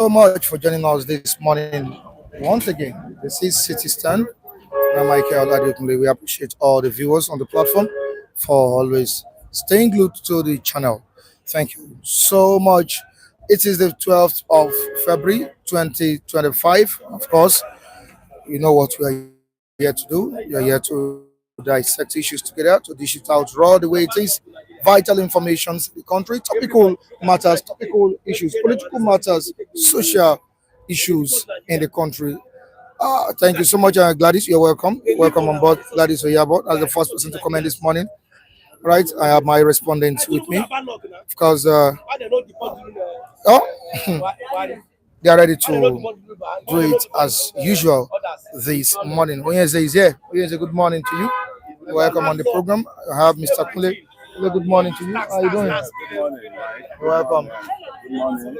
So much for joining us this morning. Once again, this is City Stand. I'm Michael Adekunle. We appreciate all the viewers on the platform for always staying glued to the channel. Thank you so much. It is the 12th of February 2025. Of course, you know what we are here to do. We are here to dissect issues together, to dish it out raw the way it is. Vital information in the country, topical matters, topical issues, political matters, social issues in the country. Thank you so much, Gladys. You're welcome. Welcome on board, Gladys Oyabo, as the first person to comment this morning. Right, I have my respondents with me because oh, they are ready to do it as usual this morning. Oyeze is here. Oyeze, good morning to you. Welcome on the program. I have Mr. Kule. Kule, good morning to you. How are you doing? Good morning, Mike. You're welcome. Good morning.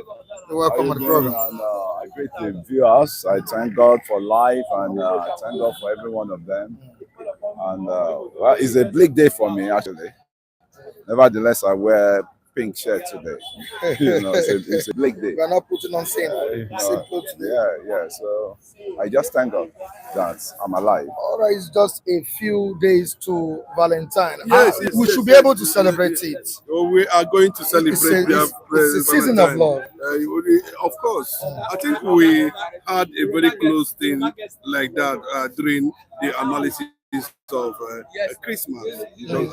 You're welcome on the program. And I greet the viewers. I thank God for life and I thank God for every one of them. And well, it's a bleak day for me, actually. Nevertheless, I wear pink shirt today. It's a bleak day. We are not putting on same. Yeah. So I just thank God that I'm alive. All right, it's just a few days to Valentine. Yes, We should be able to celebrate it. We are going to celebrate. It's a season of love. Of course. I think we had a very close thing like that during the analysis of Christmas,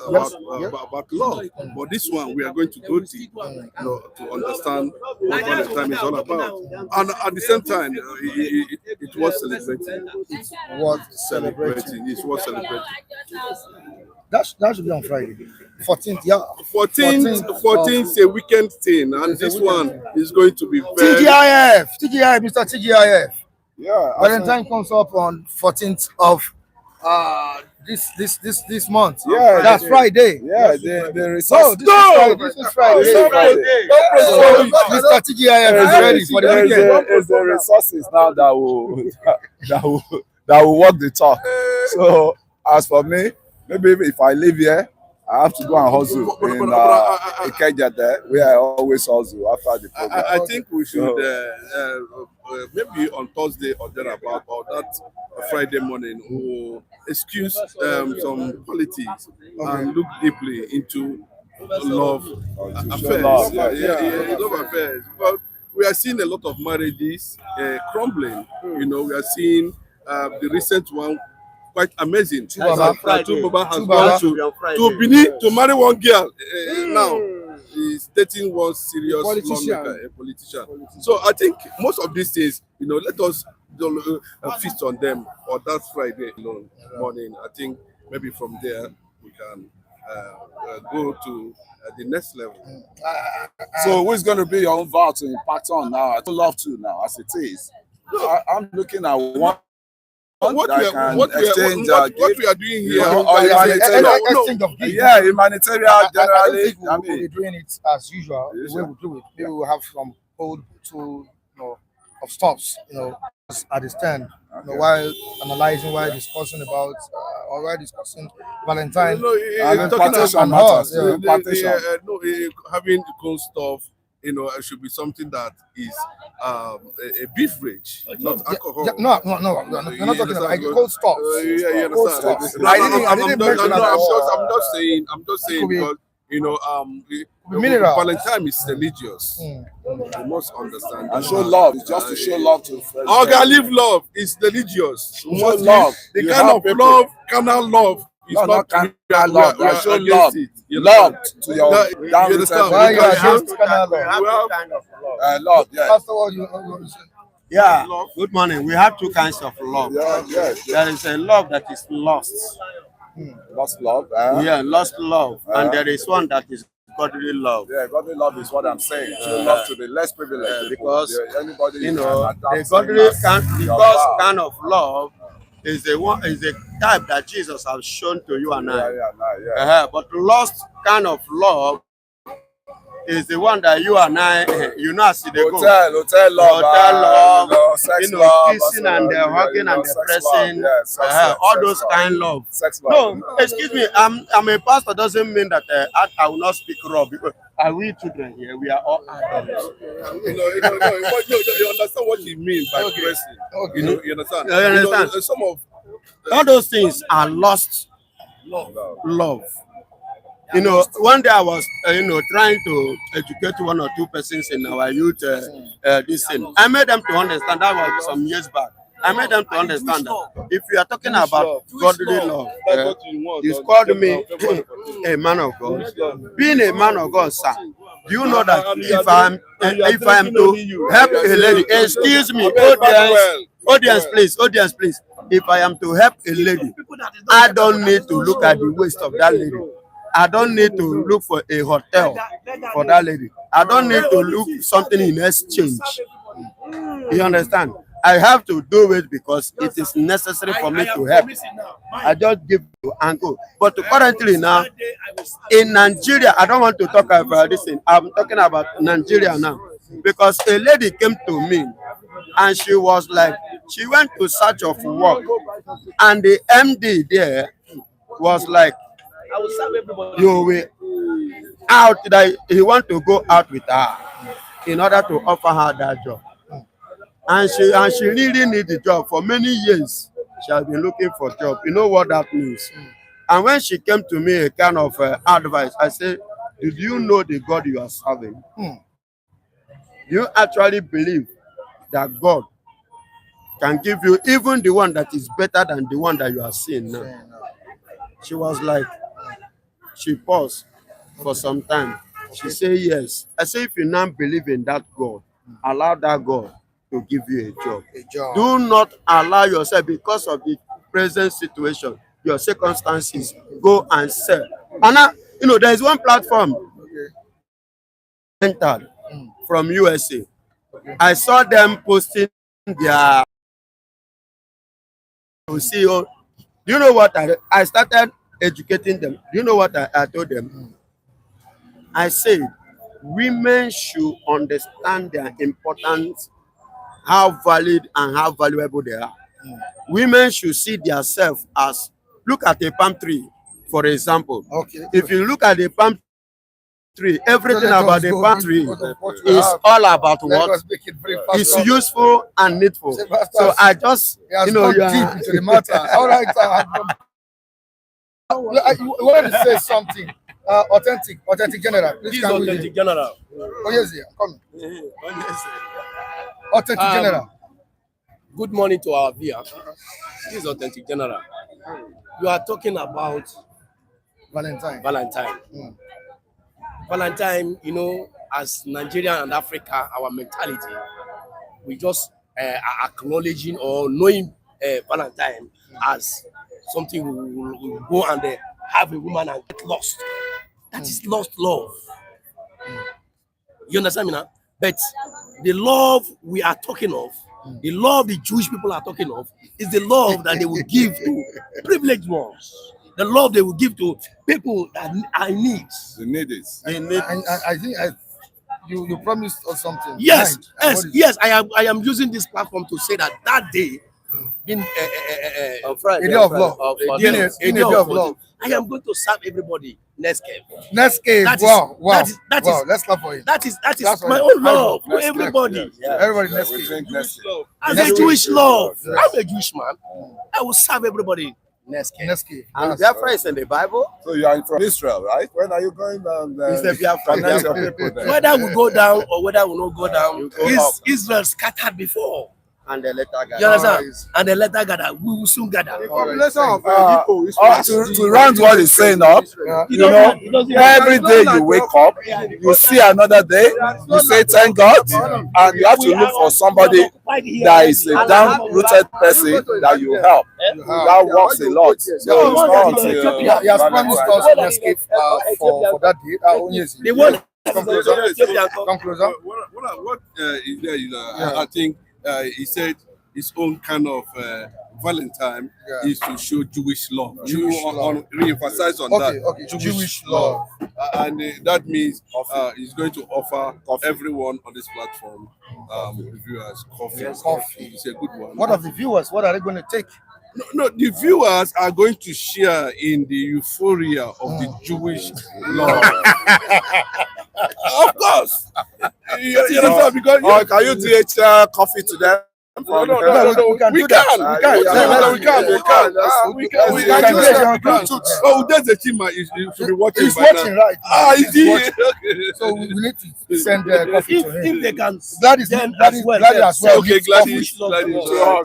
about love. But this one, we are going to go deep, to understand what Valentine is all about. And at the same time, it was celebrating. It was celebrating. It was celebrating. That should be on Friday. 14th, yeah. 14th, a weekend thing, and this one is going to be very... TGIF, Mr. TGIF. Yeah. Valentine comes up on 14th of this month. Yeah, that's Friday. Yeah, the resource. This is Friday. So Mr. TGIF is ready for the weekend. It's the resources now that will work the talk. So as for me, maybe if I live here, I have to go and hustle in Ikeja there, where I always hustle after the program. I think we should maybe on Thursday or thereabout, or that Friday morning, we'll excuse some politics and look deeply into love affairs. Love affairs. But we are seeing a lot of marriages crumbling. We are seeing the recent one. Quite amazing. Two Baba has gone to Benin to marry one girl. Now he's dating one serious lawmaker, a politician. So I think most of these things, let us feast on them on that Friday morning. I think maybe from there we can go to the next level. So who's going to be your own vow to impact on now? I would love to now, as it is. I'm looking at one. What we are doing here, I humanitarian generally. think we'll be doing it as usual. The way we do it, maybe we'll have some old tool, of stops, at the stand, while analyzing, while discussing about, or while discussing Valentine. Plantation matters. Having cool stuff. It should be something that is a beverage, not alcohol. No, we're not talking about cold stuff. You understand? I'm just saying because Valentine is religious. You must understand. And show love. It's just to show love to friends. Live love is religious. Show love. The kind of love, carnal love. It's not carnal love. Show love. Love to your you understand? Why you against carnal love? Love, yeah. Pastor, what you say? Yeah, good morning. We have two kinds of love. Yeah. There is a love that is lost. Lost love. Yeah, lost love. And there is one that is godly love. Yeah, godly love is what I'm saying. Show love to the less privileged. Because, anybody the godly kind of love is a type that Jesus has shown to you and I. But lost kind of love is the one that you and I, as they go. Hotel love. sex you know, love, kissing also, and hugging and sex love, pressing, yeah, sex love, all sex those love. kind love. Sex love. No, excuse me. I'm a pastor. Doesn't mean that I will not speak raw because are we children here? We are all adults. You understand what you mean by pressing. Okay. You understand? You understand? Some of All those things are lost love. You know, one day I was, trying to educate one or two persons in our youth. This thing, I made them to understand. That was some years back. I made them to understand that if you are talking about godly love, you called me a man of God. Being a man of God, sir, do you know that if I am to help a lady, excuse me, audience, please. If I am to help a lady, I don't need to look at the waist of that lady. I don't need to look for a hotel for that lady. I don't need to look something in exchange. You understand? I have to do it because it is necessary for me to help. I just give you angle. But currently now, in Nigeria, I don't want to talk about this thing. I'm talking about Nigeria now. Because a lady came to me and she was like, she went to search of work. And the MD there was like, you will out that he want to go out with her in order to offer her that job. And she really need the job. For many years, she has been looking for a job. You know what that means? And when she came to me, a kind of advice, I said, do you know the God you are serving? Do you actually believe that God can give you even the one that is better than the one that you are seeing now? She was like, she paused for some time. She said, yes. I said, if you now believe in that God, allow that God to give you a job. Do not allow yourself, because of the present situation, your circumstances, go and sell. And now, there is one platform entered from USA. I saw them posting their CEO. Do you know what I started educating them? Do you know what I told them? I said, women should understand their importance, how valid and how valuable they are. Women should see themselves as, look at a palm tree, for example. Okay. If you look at a palm tree, everything about the palm tree is all about what? It's useful and needful. So I just, you are deep into the matter. All right. You wanted to say something. Authentic general. Please come with Authentic general. Oh yes, yeah. Come. Authentic general. Good morning to our viewers. This is Authentic General. You are talking about Valentine. Valentine, as Nigeria and Africa, our mentality, we just are acknowledging or knowing Valentine as something we will go and have a woman and get lost. That is lost love. You understand me now? But the love we are talking of, the love the Jewish people are talking of, is the love that they will give to privileged ones. The love they will give to people that are in need. The needy. I think you promised us something. Yes. I am using this platform to say that day, being on Friday, a day of love. A day of love. I am going to serve everybody Nescafe. Wow. Let's clap for it. That is my own love to everybody. Everybody Nescafe. As a Jewish love, I'm a Jewish man. I will serve everybody. Nescafe. And Biafra is in the Bible. So you are from Israel, right? When are you going down there? It's the Biafra. Whether we go down or whether we not go down, Israel scattered before. And the letter gather. You understand? And the letter gather. We will soon gather. To round what he's saying up, every day you wake up, you see another day, you say thank God, and you have to look for somebody that is a down-rooted person that you help. That works a lot. So he has promised us an escape for that day. Come closer. What is there? I think he said his own kind of Valentine is to show Jewish love. Re-emphasize on that. Okay. Jewish love. And that means he's going to offer everyone on this platform viewers coffee. Yes, coffee. It's a good one. What of the viewers? What are they going to take? No, the viewers are going to share in the euphoria of the Jewish law. Of course. You know, because Or can you DH coffee to them? no, we can we do that. can. We can. We can. We can do that. Bluetooth. Oh, there's the Chima. You should be watching. He's by watching, now. right? Ah, is he? watching. Okay. So we need to send coffee to him. If they can, Gladys then as well. Okay, needs Gladys. coffee.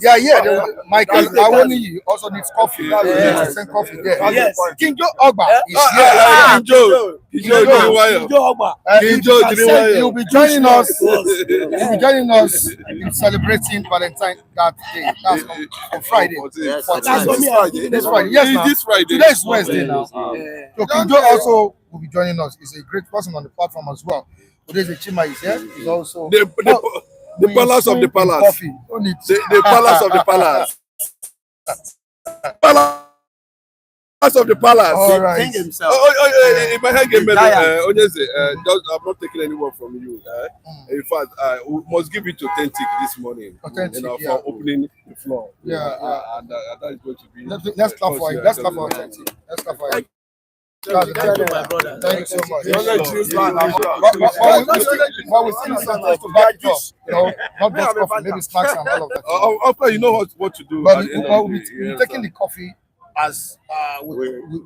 Gladys. Yeah. Michael Awoni also needs coffee. We need to send coffee there. Yes. King Joe Ogba is King Joe. King Joe. He'll be joining us. He'll be joining us in celebrating Valentine that day. That's on Friday. Yes, 14th. that's what me and- This Friday. Yes, It's ma'am. this Friday. Today is Wednesday now. So King Joe also will be joining us. He's a great person on the platform as well. Today's a Chima is here. He's also The palace of the palace. Coffee. Don't need The palace of the palace. Palace of the palace. All right. Think himself. If I hang a medal, I'm not taking anyone from you. In fact, we must give it authentic this morning. Authentic, for yeah. opening the floor. Yeah. And that is going to be. Let's clap for it. Let's clap for authentic. Let's clap for it. Thank you, my brother. Thank you so much. But But we still need something to back it up. You know, not just coffee, maybe snacks and all of that. of course, you know what to do. But at the end of we'll the be day, taking the coffee as we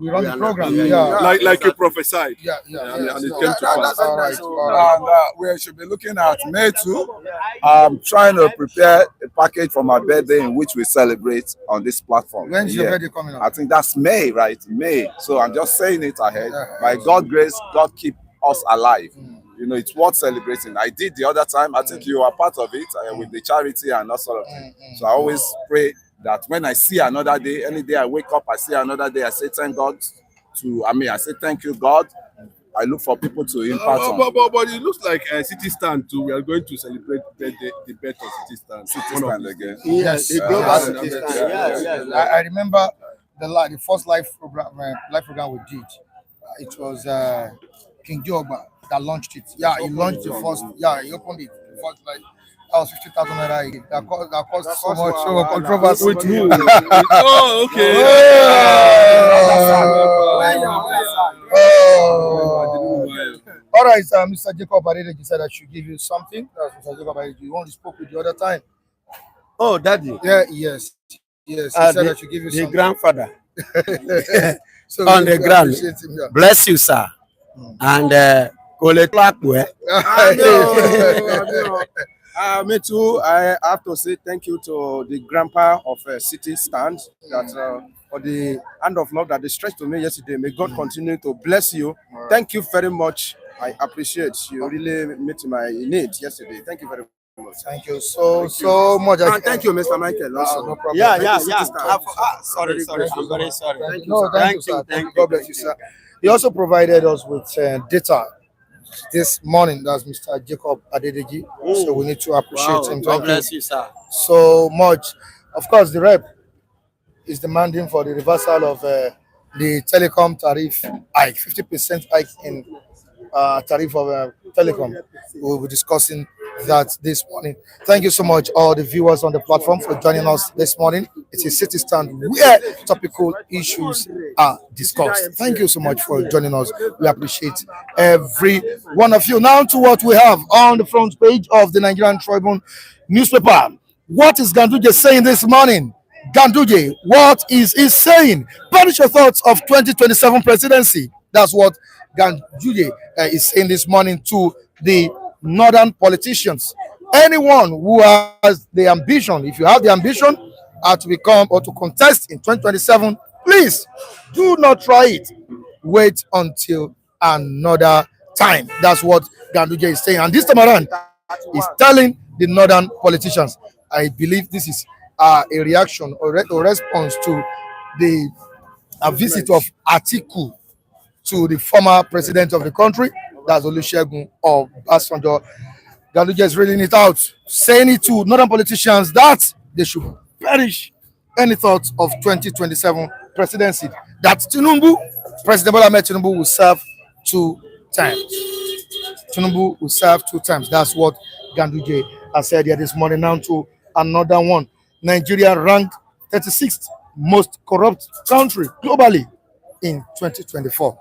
run the program. Yeah. like you prophesied. Yeah. And it So, came to pass. all right. And we should be looking at May 2. I'm trying to prepare a package for my birthday in which we celebrate on this platform. When's your Yeah. birthday coming I up? think that's May, right? May. So I'm just saying it ahead. Yeah. By God's grace, God keep us alive. You know, it's worth celebrating. I did the other time. I think you are part of it with the charity and that sort of thing. So I always pray that when I see another day, any day I wake up, I see another day, I say thank God I say thank you, God. I look for people to impact on. But it looks like City Stand too. We are going to celebrate the birth of City Stand. City Stand again. Yes. The global Yes. city stand. Yeah. Yes. I remember the first live program we did. It was King Joba that launched it. Yeah, he launched the first. Yeah, he opened it. The first like that was 50,000 naira. That caused so much controversy. With who? Oh, okay. All right, Mr. Jacob Adedeji said I should give you something. That's Mr. Jacob Adedeji. You only spoke with the other time. Oh, daddy. Yeah, yes. He said I should give you The something. grandfather. So on we the ground. appreciate him, yeah. Bless you, sir. And Kole Klakwe. Me too. I have to say thank you to the grandpa of City Stand that for the hand of love that they stretched to me yesterday. May God continue to bless you. Thank you very much. I appreciate you really met my needs yesterday. Thank you very much. Thank you so much. And thank you, Mr. Michael. Also. No problem. Yeah. Sorry. I'm very sorry. No, thank you, sir. Thank you. God bless you, sir. He also provided us with data this morning. That's Mr. Jacob Adedeji. So we need to appreciate him. God Thank bless you you, sir. so much. Of course, the rep is demanding for the reversal of the telecom tariff hike, 50% hike in tariff of Telecom. We'll be discussing that this morning. Thank you so much, all the viewers on the platform, for joining us this morning. It's a City Stand where topical issues are discussed. Thank you so much for joining us. We appreciate every one of you. Now to what we have on the front page of the Nigerian Tribune newspaper. What is Ganduje saying this morning? Ganduje, what is he saying? Publish your thoughts of 2027 presidency. That's what Ganduje is saying this morning to the northern politicians. Anyone who has the ambition, if you have the ambition to become or to contest in 2027, please do not try it. Wait until another time. That's what Ganduje is saying. And this time around, he's telling the northern politicians. I believe this is a reaction or a response to the visit of Atiku to the former president of the country, that's Olusegun Obasanjo. Ganduje is reading it out, saying it to northern politicians that they should perish any thoughts of 2027 presidency. That President Bola Ahmed Tinubu will serve 2 times. Tinubu will serve 2 times. That's what Ganduje I said here this morning. Now to another one. Nigeria ranked 36th most corrupt country globally in 2024.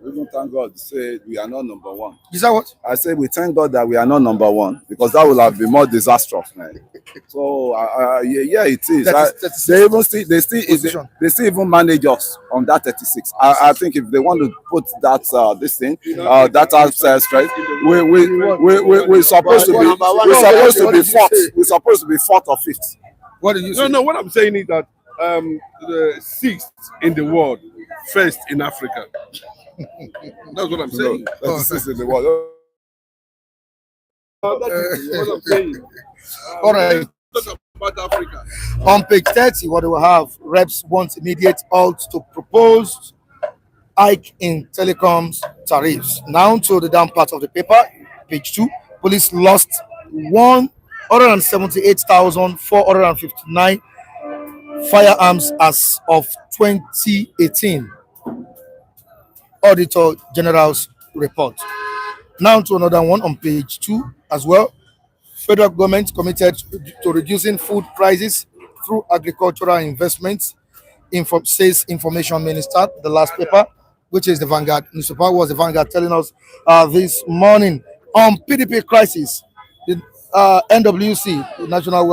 We don't thank God. Say we are not number one. Is that what? I say we thank God that we are not number one because that would have been more disastrous, man. So yeah, it is. They even they still even manage us on that 36. I think if they want to put that this thing that has straight, we're supposed to be fourth. We're supposed to be fourth or fifth. What did you say? No. What I'm saying is that the sixth in the world, first in Africa. That's what I'm saying. No, 36 in the world. That is what I'm saying. All right. Talk about Africa. On page 30, what do we have? Reps want immediate halt to proposed hike in telecoms tariffs. Now to the down part of the paper, page 2. Police lost 178,459 firearms as of 2018. Auditor General's report. Now to another one on page 2 as well. Federal government committed to reducing food prices through agricultural investments, says Information Minister. The last paper, which is the Vanguard newspaper, was the Vanguard telling us this morning on PDP crisis. The NWC, the National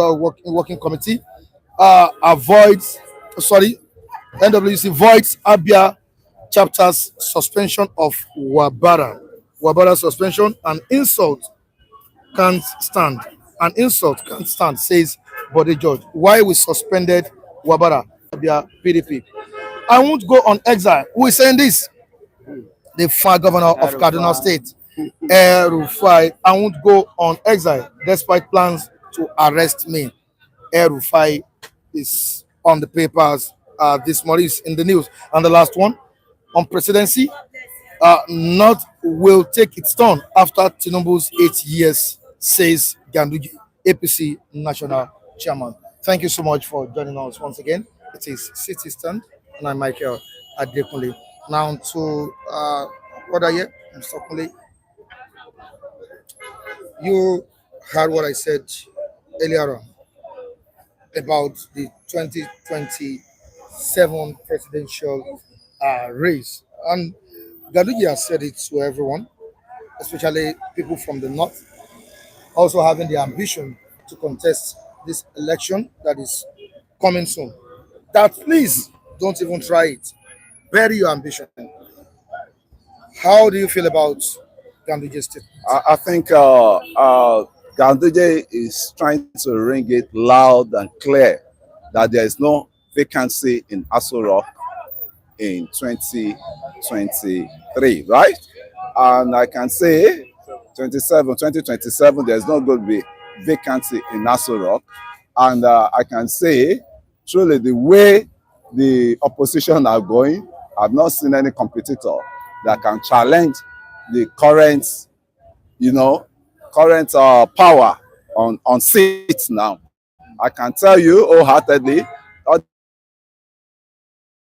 Working Committee, NWC voids Abia chapter's suspension of Wabara. Wabara suspension, an insult can't stand. An insult can't stand, says Body Judge. Why we suspended Wabara, PDP? I won't go on exile. Who is saying this? The former governor of Kaduna State, El-Rufai. I won't go on exile despite plans to arrest me. El-Rufai is on the papers this morning, is in the news. And the last one, on presidency, North will take its turn after Tinubu's 8 years, says Ganduje, APC National Chairman. Thank you so much for joining us once again. It is City Stand, and I'm Michael Adekunle. Now to what are you, Mr. Kunle? You heard what I said earlier on about the 2027 presidential race. And Ganduje has said it to everyone, especially people from the north, also having the ambition to contest this election that is coming soon. That please don't even try it. Bury your ambition. How do you feel about Ganduje's statement? I think Ganduje is trying to ring it loud and clear that there is no vacancy in Aso Rock in 2023, right? And I can say 2027, there's not going to be vacancy in Aso Rock. And I can say, truly, the way the opposition are going, I've not seen any competitor that can challenge the current, power on seats now. I can tell you wholeheartedly, all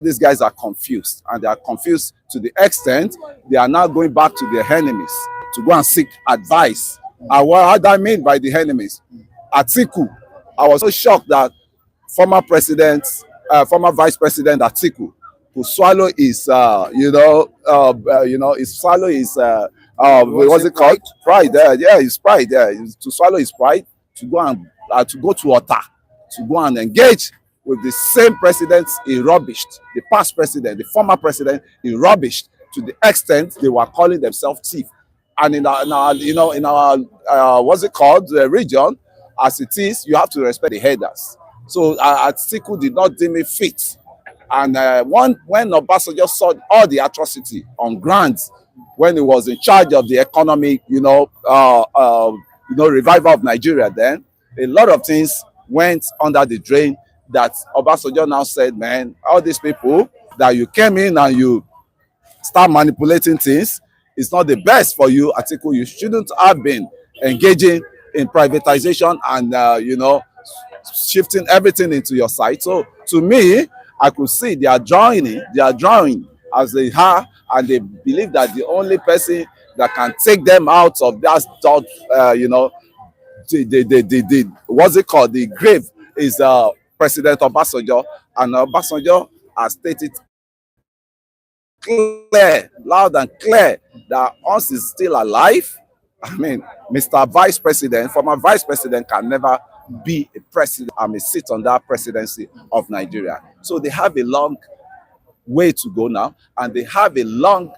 these guys are confused, and they are confused to the extent they are now going back to their enemies to go and seek advice. And what do I mean by the enemies? Atiku. I was so shocked that former Vice President Atiku to swallow his, swallow his, what's it called? Pride. Yeah, his pride. To swallow his pride to go and to go to Ota to go and engage with the same president he rubbished, the past president, the former president he rubbished to the extent they were calling themselves thief. And in our what's it called, the region, as it is, you have to respect the headers. So Atiku did not deem it fit. And when Obasanjo saw all the atrocity on ground, when he was in charge of the economic, revival of Nigeria, then a lot of things went under the drain. That Obasanjo now said, man, all these people that you came in and you start manipulating things, it's not the best for you, Atiku. You shouldn't have been engaging in privatization and shifting everything into your side. So to me, I could see they are drawing as they are, and they believe that the only person that can take them out of that what's it called? The grave is President Obasanjo, and Obasanjo has stated clear, loud and clear, that once he's still alive, I mean, Mr. Vice President, former Vice President, can never be a president, sit on that presidency of Nigeria. So they have a long way to go now, and they have a long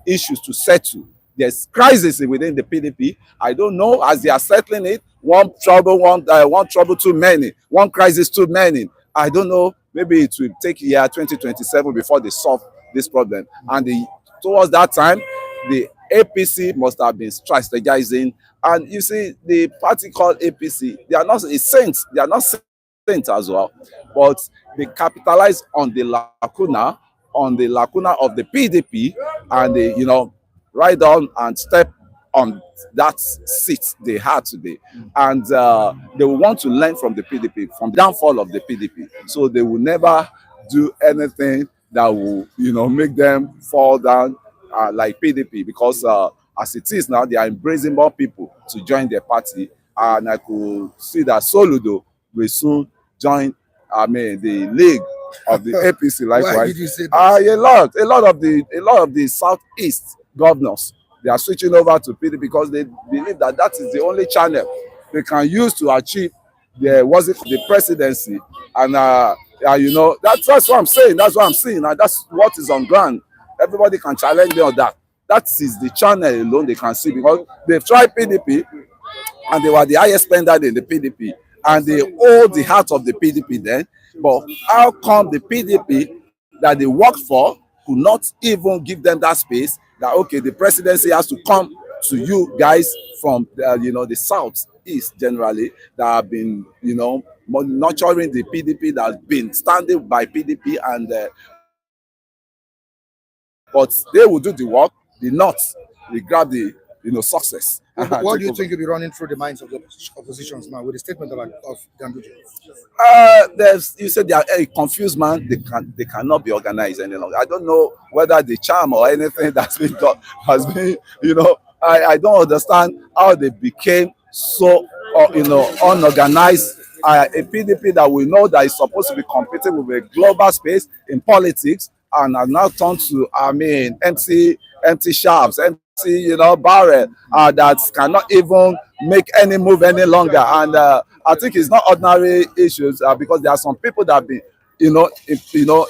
issues to settle. There's crisis within the PDP. I don't know, as they are settling it, one trouble too many, one crisis too many. I don't know, maybe it will take year 2027 before they solve this problem. And towards that time, the APC must have been strategizing. And you see, the party called APC, they are not a saints, they are not saints as well, but they capitalize on the lacuna of the PDP, and they, ride on and step on that seat they had today. And they will want to learn from the PDP, from the downfall of the PDP. So they will never do anything that will, make them fall down like PDP, because as it is now, they are embracing more people to join their party. And I could see that Soludo will soon join, the league of the APC. Likewise, Why did you say that? a lot of the southeast governors, they are switching over to PDP because they believe that that is the only channel they can use to achieve the presidency. And that's what I'm saying. That's what I'm seeing, and that's what is on ground. Everybody can challenge me on that. That is the channel alone they can see, because they've tried PDP and they were the highest spender in the PDP, and they hold the heart of the PDP then. But how come the PDP that they worked for could not even give them that space, that okay, the presidency has to come to you guys from the southeast generally, that have been nurturing the PDP, that has been standing by PDP, and but they will do the work. The north will grab the success. What do you think will be running through the minds of the oppositions now with the statement of Ganduje? You said they are a confused man. They cannot be organized any longer. I don't know whether the charm or anything that's been done has been, I don't understand how they became so unorganized. A PDP that we know that is supposed to be competing with a global space in politics, and have now turned to empty shelves, empty barrel that cannot even make any move any longer. And I think it's not ordinary issues, because there are some people that have been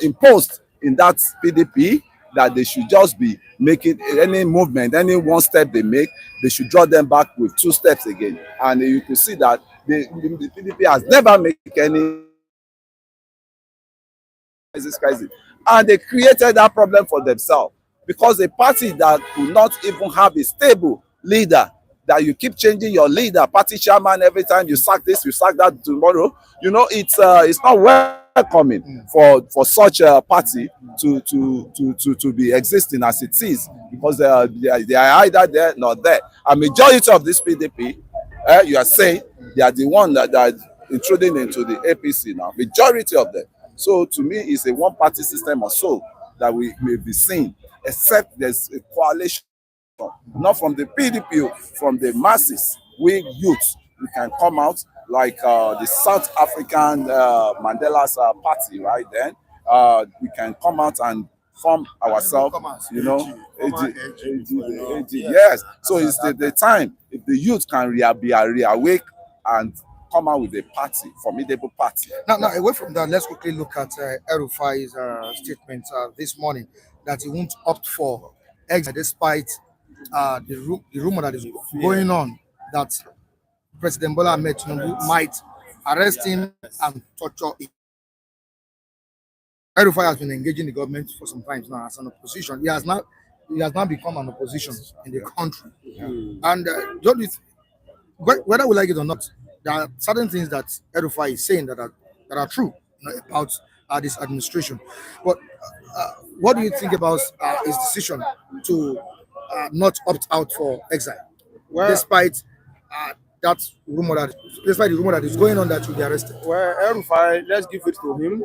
imposed in that PDP, that they should just be making any movement, any one step they make, they should draw them back with 2 steps again. And you can see that the PDP has never made any crisis. And they created that problem for themselves, because a party that could not even have a stable leader, that you keep changing your leader, party chairman, every time you sack this, you sack that tomorrow, it's not welcoming for such a party to be existing as it is, because they are either there nor there. A majority of this PDP, you are saying, they are the one that are intruding into the APC now, majority of them. So to me, it's a one-party system or so that we may be seeing, except there's a coalition, not from the PDP, from the masses. We youth, we can come out like the South African Mandela's party, right then. We can come out and form ourselves, yes. So it's the time, if the youth can reawake and come out with a party, formidable party. Now, away from that, let's quickly look at El-Rufai's statement this morning, that he won't opt for exit despite the rumor that is going on that President Bola Ahmed Tinubu might arrest him and torture him. El-Rufai has been engaging the government for some time now as an opposition. He has now become an opposition in the country. And whether we like it or not, there are certain things that El-Rufai is saying that are true about this administration. But what do you think about his decision to not opt out for exile, despite the rumor that is going on that he'll be arrested? Well, El-Rufai, let's give it to him.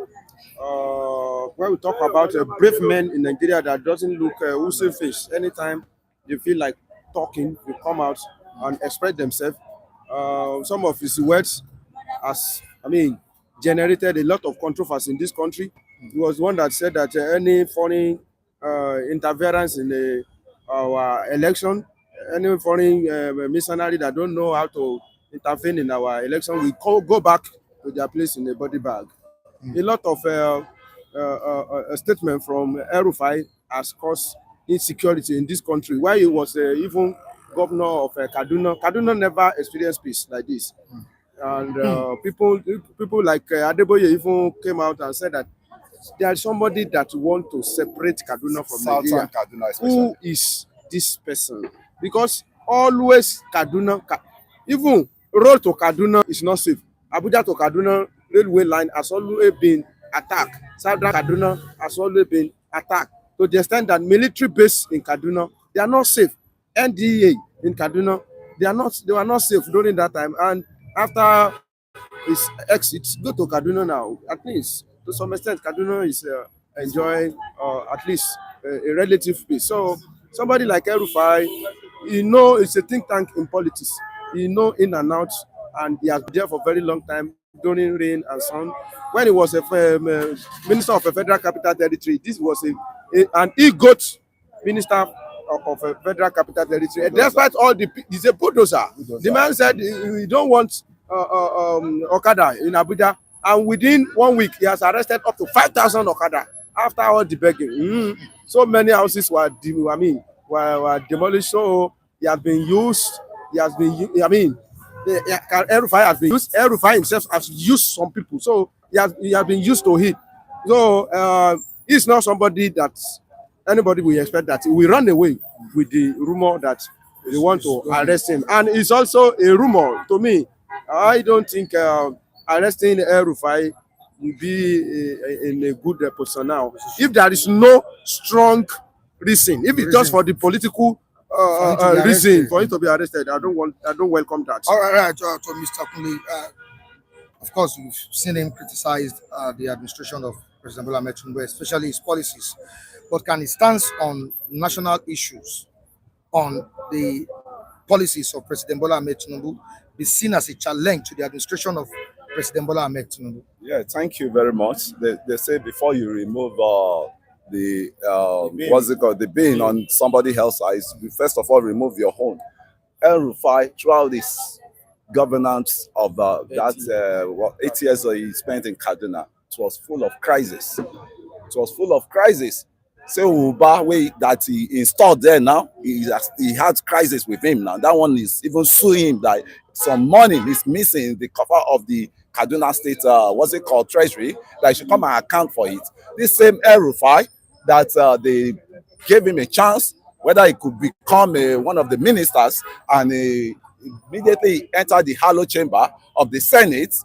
When we talk about a brave man in Nigeria that doesn't look wholesale face, anytime they feel like talking, they come out and express themselves. some of his words has, generated a lot of controversy in this country. He was one that said that any foreign interference in our election, any foreign missionary that don't know how to intervene in our election, we go back to their place in a body bag. A lot of statement from El-Rufai has caused insecurity in this country. While he was even governor of Kaduna, Kaduna never experienced peace like this. And people like Adeboye even came out and said that there is somebody that want to separate Kaduna from Nigeria. Kaduna especially. Who is this person? Because always Kaduna, even road to Kaduna is not safe. Abuja to Kaduna railway line has always been attacked. Southern Kaduna has always been attacked to the extent that military base in Kaduna, they are not safe. NDA in Kaduna, they were not safe during that time. And after his exit, go to Kaduna now. At least to some extent, Kaduna is enjoying at least a relative peace. So somebody like El-Rufai, it's a think tank in politics. In and out, and he has been there for a very long time during rain and sun. When he was a minister of a federal capital territory, this was an e-goat minister of a federal capital territory. And despite all he's a bulldozer. The man said he don't want Okada in Abuja, and within 1 week he has arrested up to 5,000 Okada after all the begging. So many houses were demolished. So he has been used. El-Rufai has been used. El-Rufai himself has used some people. So he has been used to it. So he's not somebody that anybody will expect that he will run away with the rumor that they want to arrest him. And it's also a rumor to me. I don't think arresting El-Rufai will be in a good position now. If there is no strong reason, if it's just for the political reason for him to be arrested, I don't welcome that. All right, to Mr. Kunle, of course, we've seen him criticize the administration of President Bola Ahmed Tinubu, especially his policies. But can he stand on national issues, on the policies of President Bola Ahmed Tinubu, be seen as a challenge to the administration of President Bola Ahmed Tinubu? Yeah, thank you very much. They say before you remove the what's it called, the bin on somebody else's eyes, you first of all remove your own. El-Rufai, throughout this governance of that 8 years he spent in Kaduna, it was full of crisis. It was full of crisis. Say Uba way that he installed there now, he had crisis with him now. That one is even suing him that some money is missing in the cover of the Kaduna State, what's it called, Treasury, that he should come and account for it. This same El-Rufai that they gave him a chance, whether he could become one of the ministers, and immediately entered the hollow chamber of the Senate,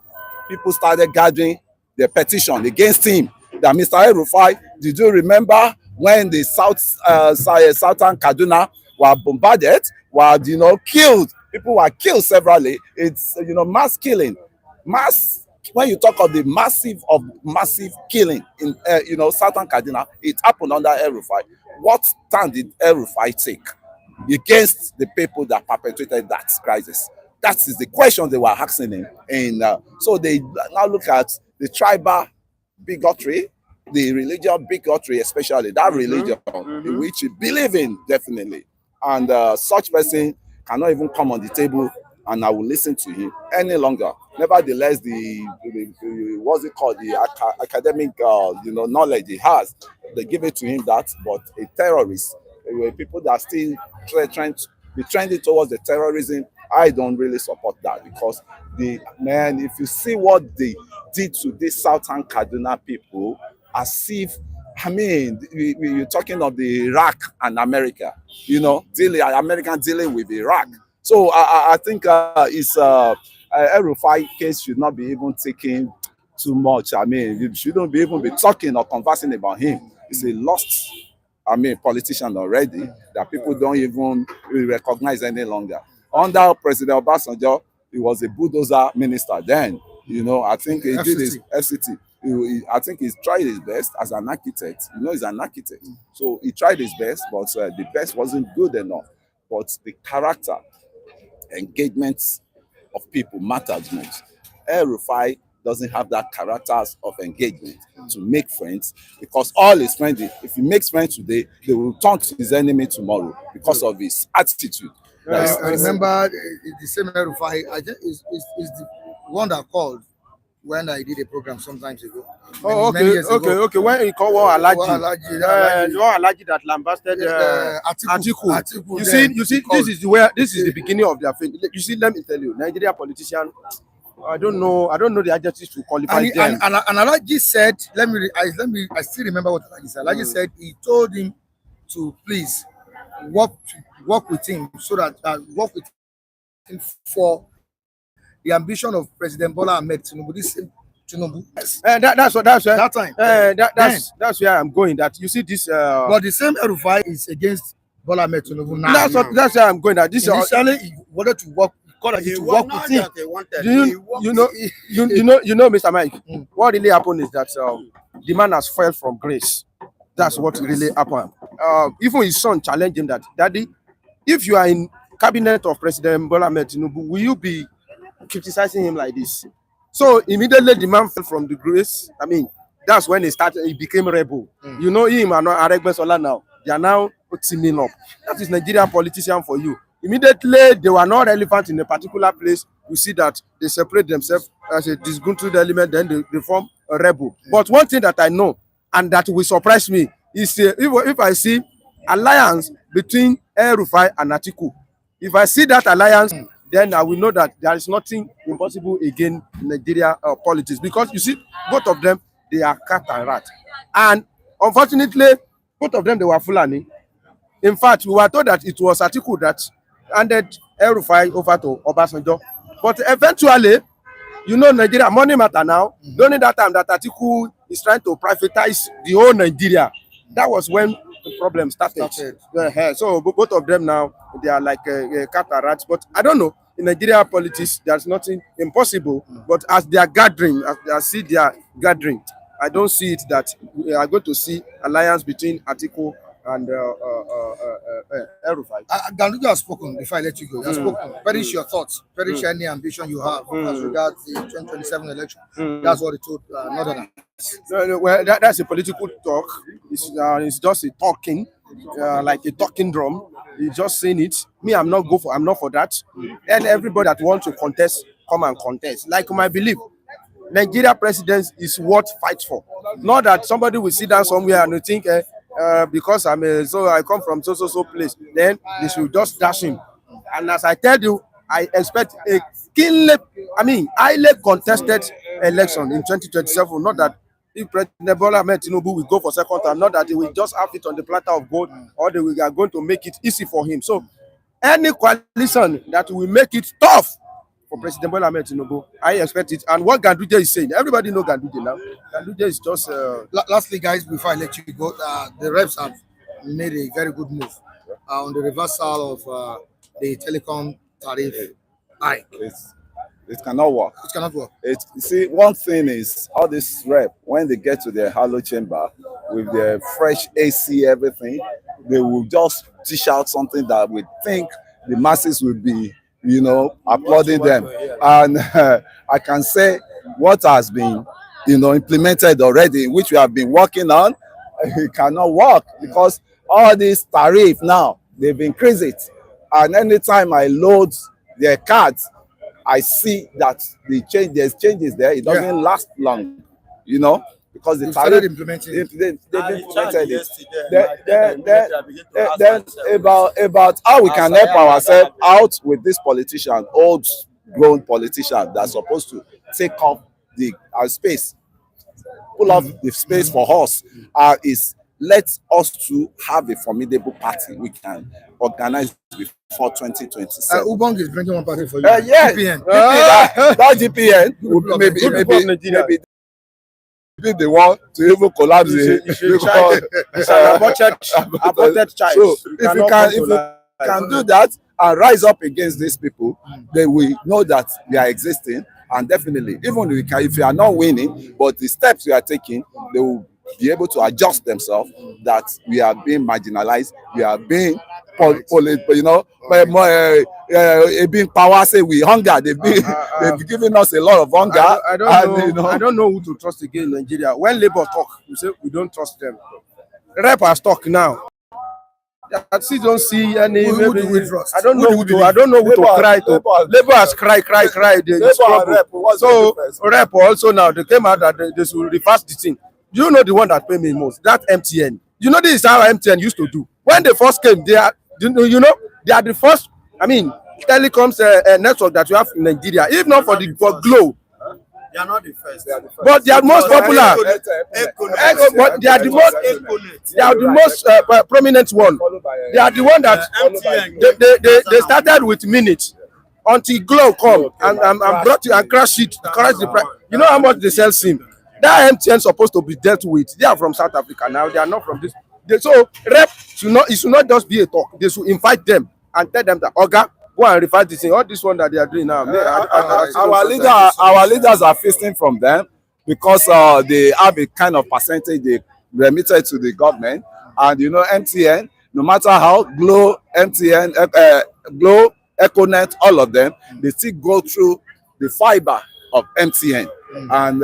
people started gathering the petition against him. That Mr. El-Rufai, did you remember when the southern Kaduna were bombarded, were killed? People were killed severally. It's mass killing, mass. When you talk of the massive killing in southern Kaduna, it happened under El-Rufai. What stand did El-Rufai take against the people that perpetrated that crisis? That is the question they were asking him. And so they now look at the tribal bigotry, the religious bigotry, especially that religion in which you believe in, definitely. And such person cannot even come on the table and I will listen to him any longer. Nevertheless, the what's it called, the academic knowledge he has, they give it to him that, but a terrorist, people that are still trying to be trending towards the terrorism, I don't really support that, because if you see what they did to these southern Kaduna people, as if, you're talking of the Iraq and America, American dealing with Iraq. So I think El-Rufai case should not be even taken too much. You shouldn't be even be talking or conversing about him. He's a lost politician already that people don't even recognize any longer. Under President Obasanjo, he was a bulldozer minister then. I think he did his FCT. I think he's tried his best as an architect. He's an architect. So he tried his best, but the best wasn't good enough. But the character, engagements, of people matters most. El-Rufai doesn't have that characters of engagement to make friends, because all his friends, if he makes friends today, they will turn to his enemy tomorrow because of his attitude. I remember the same Rufai. I think is the one that called when I did a program sometimes ago. Oh, many okay, years okay, ago. okay. When you call one Alaji, Alaji. the one Alaji that lambasted Atiku. You see, this is the beginning of their thing. You see, let me tell you, Nigerian politician. I don't know the adjectives to qualify them. And Alaji said, I still remember what Alaji said. Alaji said he told him to please work with him so that work with him for the ambition of President Bola Ahmed Tinubu. This Tinubu. That time. That's where I'm going. That you see this. But the same El-Rufai is against Bola Ahmed Tinubu now. That's where I'm going. That this initially he wanted to work. To work with him. You know, Mr. Mike. What really happened is that the man has fell from grace. That's what really happened. Even his son challenged him that, Daddy, if you are in cabinet of President Bola Ahmed Tinubu, will you be criticizing him like this? So immediately the man fell from the grace. I mean, that's when he became rebel. You know him and Aregbesola now. They are now teaming up. That is Nigerian politician for you. Immediately they were not relevant in a particular place. You see that they separate themselves as a disgruntled element, then they form a rebel. But one thing that I know and that will surprise me is if I see alliance between El-Rufai and Atiku. If I see that alliance, then I will know that there is nothing impossible again in Nigeria politics, because you see both of them, they are cat and rat, and unfortunately both of them, they were Fulani. In fact, we were told that it was Atiku that handed El-Rufai over to Obasanjo, but eventually, you know, Nigeria money matter now. During that time that Atiku is trying to privatize the whole Nigeria, that was when the problem started. So both of them now, they are like cat and rats. But I don't know, in Nigeria politics, there's nothing impossible. But as they are gathering, as I see they are gathering, I don't see it that we are going to see alliance between Atiku and El-Rufai. Ganduje has spoken. Before I let you go, he has spoken. Perish your thoughts. Perish any ambition you have as regards the 2027 election. That's what he told Northerners. Well, that's a political talk. It's just a talking, like a talking drum. He's just saying it. Me, I'm not for that. And everybody that wants to contest, come and contest. Like my belief, Nigeria president is what fight for. Not that somebody will sit down somewhere and think, because I come from so place, then they should just dash him. And as I tell you, I expect a highly contested election in 2027. Not that if President Bola Ahmed Tinubu will go for second time, not that they will just have it on the platter of gold, or they are going to make it easy for him. So any coalition that will make it tough for President Bola Ahmed Tinubu, I expect it. And what Ganduje is saying, everybody know Ganduje now. Ganduje is just. Lastly, guys, before I let you go, the reps have made a very good move on the reversal of the telecom tariff hike. It cannot work. It cannot work. You see, one thing is, all this rep, when they get to their hollow chamber with their fresh AC, everything, they will just dish out something that we think the masses will be, applauding them. And I can say what has been, implemented already, which we have been working on, it cannot work, because all this tariff now, they've increased it. And anytime I load their cards, I see that there's changes there. It doesn't last long, because the tariff implementing. They've implemented it. Then about how we can help ourselves out with this politician, old-grown politician that's supposed to take up our space, pull up the space for us, is let us to have a formidable party we can organize before 2027. Ubong is bringing one party for you. Yeah, GPN. That GPN would maybe be the one to even collapse it. So if you can do that and rise up against these people, then we know that they are existing, and definitely, even if you are not winning, but the steps you are taking, they will be able to adjust themselves that we are being marginalized, we are being being power say we hunger. They've given us a lot of hunger. I don't know who to trust again in Nigeria. When Labour talk, we say we don't trust them. Rep has talk now. I still don't see any. Who do we trust? I don't know who to. I don't know who to cry to. Labour has cry. They struggle. So Rep also now they came out that they should reverse the thing. Do you know the one that pay me most? That MTN. You know this is how MTN used to do. When they first came, they are they are the first. I mean, telecoms network that you have in Nigeria. If not for Glow. They are not the first. But they are most popular. But they are the most prominent one. They are the one that they started with minutes until Glow come and brought you and crash the price. You know how much they sell SIM? That MTN supposed to be dealt with. They are from South Africa now. They are not from this. So Rep it should not just be a talk. They should invite them and tell them that Oga, go and revise this thing. All this one that they are doing now. Our leaders are feasting from them because they have a kind of percentage they remitted to the government. And MTN, no matter how Glow, MTN, Glow, Econet, all of them, they still go through the fiber of MTN. And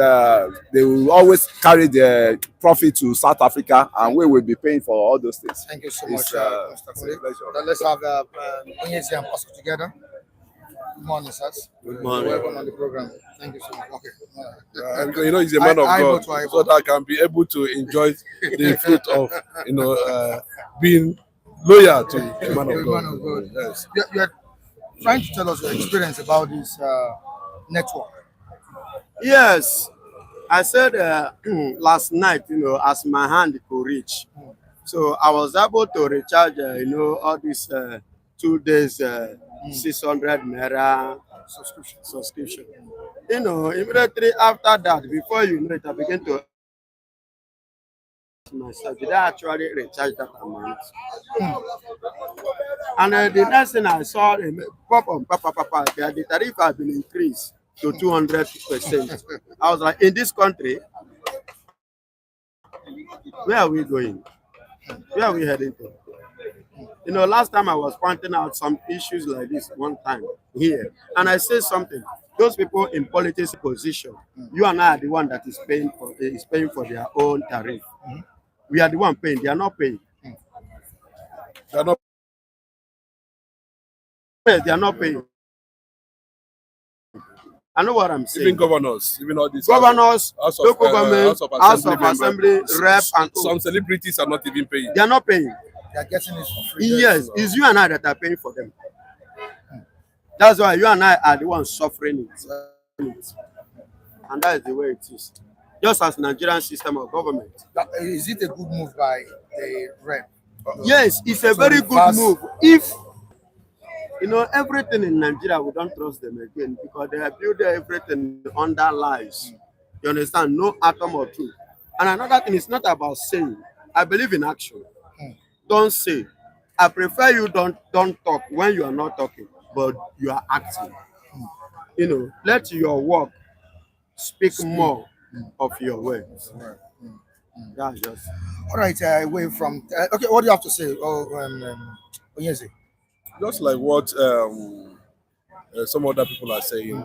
they will always carry their profit to South Africa, and we will be paying for all those things. Thank you so much, Mr. Kole. Let's have Onyezi and Pastor together. Good morning, sirs. Good morning. Welcome on the program. Thank you so much. Okay. Because he's a man of God, so that I can be able to enjoy the fruit of being loyal to the man of God. Man of God. Yes. You're trying to tell us your experience about this network. Yes, I said last night, as my hand could reach. So I was able to recharge, all these 2 days, 600 naira subscription. Immediately after that, before you know it, I began to myself, did I actually recharge that amount? And the next thing I saw, the tariff had been increased to 200%. I was like, in this country, where are we going? Where are we heading to? Last time I was pointing out some issues like this one time here, and I say something. Those people in politics position, you and I are the one that is paying for their own tariff. We are the one paying. They are not paying. They are not. They are not paying. I know what I'm saying. Even governors, even all these governors, local government, House of Assembly, Assembly, Rep, and some celebrities are not even paying. They are not paying. They are getting it for free. Yes, it's you and I that are paying for them. That's why you and I are the ones suffering it. And that is the way it is. Just as Nigerian system of government. Is it a good move by the Rep? Yes, it's a very good move. If everything in Nigeria, we don't trust them again because they have built everything under lies. You understand? No atom or two. And another thing, it's not about saying. I believe in action. Don't say. I prefer you don't talk when you are not talking, but you are acting. Let your work speak more of your words. That's just. All right, away from. Okay, what do you have to say? Onyezi? Just like what some other people are saying,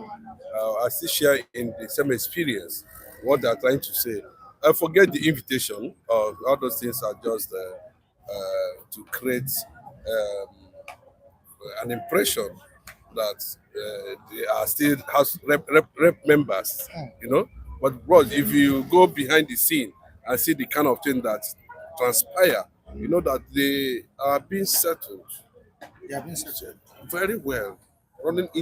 I still share in the same experience what they are trying to say. I forget the invitation. All those things are just to create an impression that they are still House rep members, But if you go behind the scene and see the kind of thing that transpire, that they are being settled. They have been settled Very well, running into